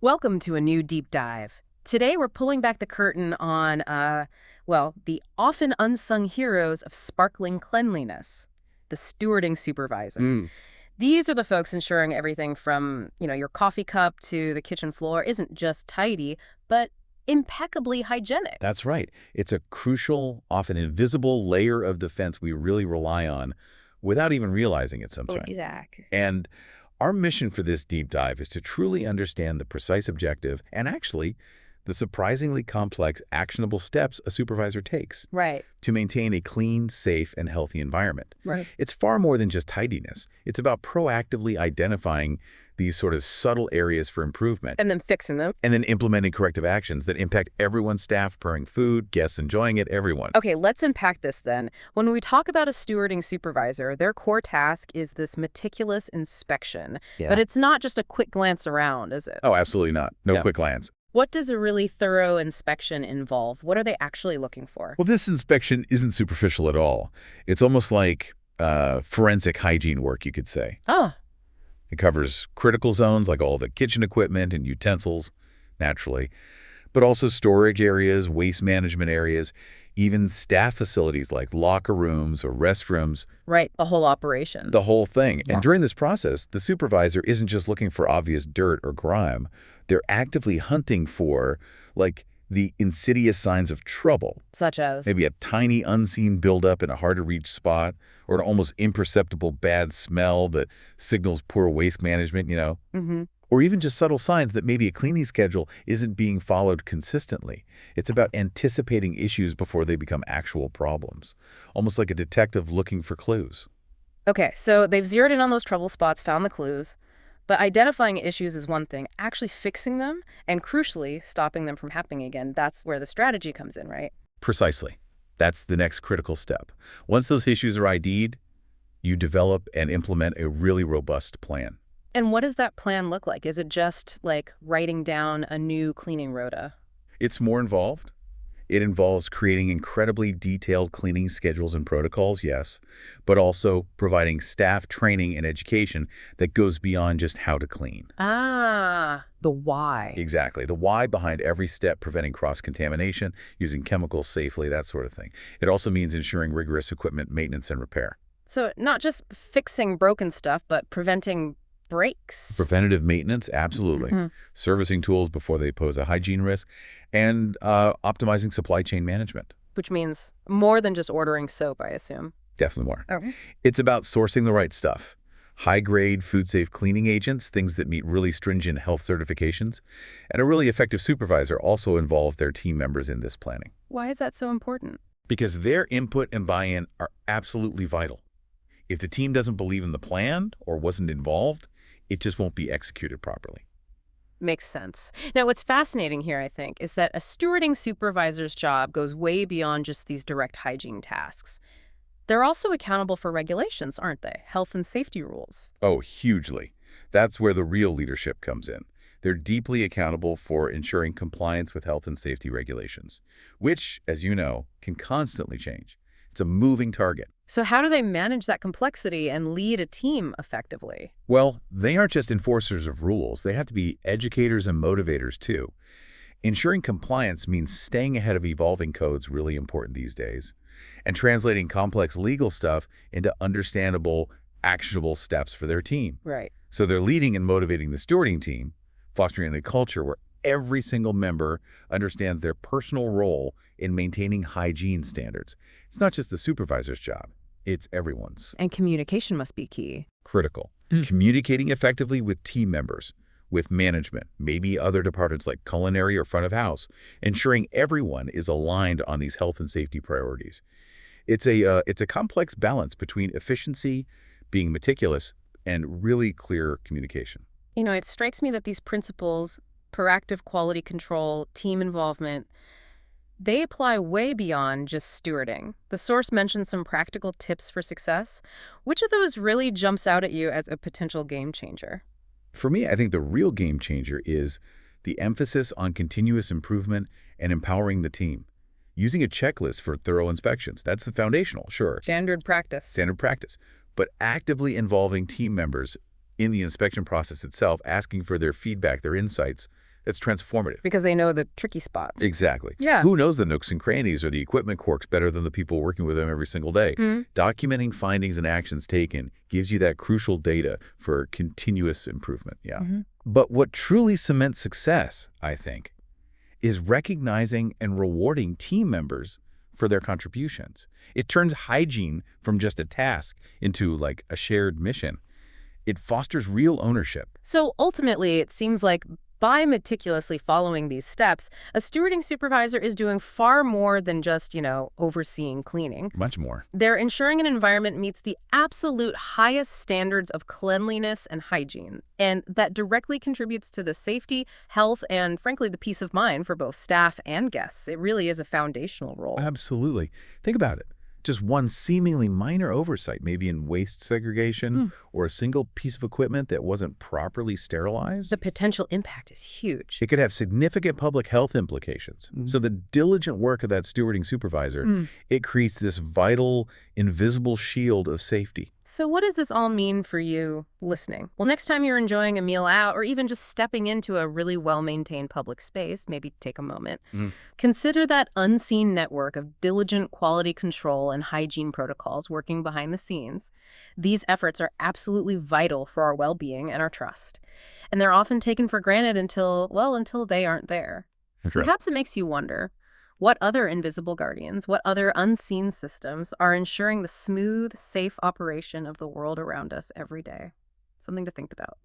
Welcome to a new deep dive. Today we're pulling back the curtain on, the often unsung heroes of sparkling cleanliness, the stewarding supervisor. Mm, These are the folks ensuring everything from, your coffee cup to the kitchen floor isn't just tidy, but impeccably hygienic. that's right. It's a crucial, often invisible layer of defense we really rely on without even realizing it sometimes. Exactly. And our mission for this deep dive is to truly understand the precise objective and actually the surprisingly complex, actionable steps a supervisor takes Right. to maintain a clean, safe, and healthy environment. Right. It's far more than just tidiness. It's about proactively identifying these sort of subtle areas for improvement And then fixing them. and then implementing corrective actions that impact everyone's staff preparing food, guests enjoying it, everyone. Okay, let's unpack this then. When we talk about a stewarding supervisor, their core task is this meticulous inspection. But Yeah. it's not just a quick glance around, is it? Oh, absolutely not. No Yeah. quick glance. What does a really thorough inspection involve? What are they actually looking for? Well, this inspection isn't superficial at all. It's almost like forensic hygiene work, you could say. Oh, It covers critical zones like all the kitchen equipment and utensils, naturally, but also storage areas, waste management areas, even staff facilities like locker rooms or restrooms, right, the whole operation. the whole thing. Yeah. And during this process, the supervisor isn't just looking for obvious dirt or grime. They're actively hunting for, like, the insidious signs of trouble. Such as? Maybe a tiny unseen buildup in a hard-to-reach spot, or an almost imperceptible bad smell that signals poor waste management. Mm-hmm. Or even just subtle signs that maybe a cleaning schedule isn't being followed consistently. It's about anticipating issues before they become actual problems, almost like a detective looking for clues. Okay, so they've zeroed in on those trouble spots, found the clues. But identifying issues is one thing. Actually fixing them, and crucially, stopping them from happening again, that's where the strategy comes in, right? Precisely. That's the next critical step. Once those issues are ID'd, you develop and implement a really robust plan. And what does that plan look like? Is it just like writing down a new cleaning rota? It's more involved. It involves creating incredibly detailed cleaning schedules and protocols, yes, but also providing staff training and education that goes beyond just how to clean. Ah, the why. Exactly. The why behind every step, preventing cross-contamination, using chemicals safely, that sort of thing. It also means ensuring rigorous equipment maintenance and repair. So not just fixing broken stuff, but preventing breaks. Preventative maintenance, absolutely. Mhm. Servicing tools before they pose a hygiene risk, and optimizing supply chain management. Which means more than just ordering soap, I assume. Definitely more. Okay. It's about sourcing the right stuff. High-grade, food-safe cleaning agents, things that meet really stringent health certifications, and a really effective supervisor also involve their team members in this planning. Why is that so important? Because their input and buy-in are absolutely vital. If the team doesn't believe in the plan or wasn't involved, it just won't be executed properly. Makes sense. Now, what's fascinating here, I think, is that a stewarding supervisor's job goes way beyond just these direct hygiene tasks. They're also accountable for regulations, aren't they? Health and safety rules. Oh, hugely. That's where the real leadership comes in. They're deeply accountable for ensuring compliance with health and safety regulations, which, as you know, can constantly change. It's a moving target. So how do they manage that complexity and lead a team effectively? Well, they aren't just enforcers of rules. They have to be educators and motivators, too. Ensuring compliance means staying ahead of evolving codes, really important these days, and translating complex legal stuff into understandable, actionable steps for their team. Right. So they're leading and motivating the stewarding team, fostering a culture where every single member understands their personal role in maintaining hygiene standards. It's not just the supervisor's job. It's everyone's. And communication must be key. Critical. Communicating effectively with team members, with management, maybe other departments like culinary or front of house, ensuring everyone is aligned on these health and safety priorities. It's a complex balance between efficiency, being meticulous, and really clear communication. It strikes me that these principles, proactive quality control, team involvement, they apply way beyond just stewarding. The source mentioned some practical tips for success. Which of those really jumps out at you as a potential game changer? For me, I think the real game changer is the emphasis on continuous improvement and empowering the team. Using a checklist for thorough inspections, that's the foundational, sure, Standard practice. standard practice, but actively involving team members in the inspection process itself, asking for their feedback, their insights, It's transformative. Because they know the tricky spots. Exactly. Yeah. Who knows the nooks and crannies or the equipment quirks better than the people working with them every single day? Documenting findings and actions taken gives you that crucial data for continuous improvement. Yeah. But what truly cements success, I think, is recognizing and rewarding team members for their contributions. It turns hygiene from just a task into like a shared mission. It fosters real ownership. So ultimately, it seems like by meticulously following these steps, a stewarding supervisor is doing far more than just, overseeing cleaning. Much more. They're ensuring an environment meets the absolute highest standards of cleanliness and hygiene, and that directly contributes to the safety, health, and frankly, the peace of mind for both staff and guests. It really is a foundational role. Absolutely. Think about it. Just one seemingly minor oversight, maybe in waste segregation or a single piece of equipment that wasn't properly sterilized. The potential impact is huge. It could have significant public health implications. So the diligent work of that stewarding supervisor, it creates this vital, invisible shield of safety. So what does this all mean for you listening? Well, next time you're enjoying a meal out or even just stepping into a really well-maintained public space, maybe take a moment. Consider that unseen network of diligent quality control and hygiene protocols working behind the scenes. These efforts are absolutely vital for our well-being and our trust. And they're often taken for granted until they aren't there. That's right. Perhaps it makes you wonder, what other invisible guardians, what other unseen systems are ensuring the smooth, safe operation of the world around us every day? Something to think about.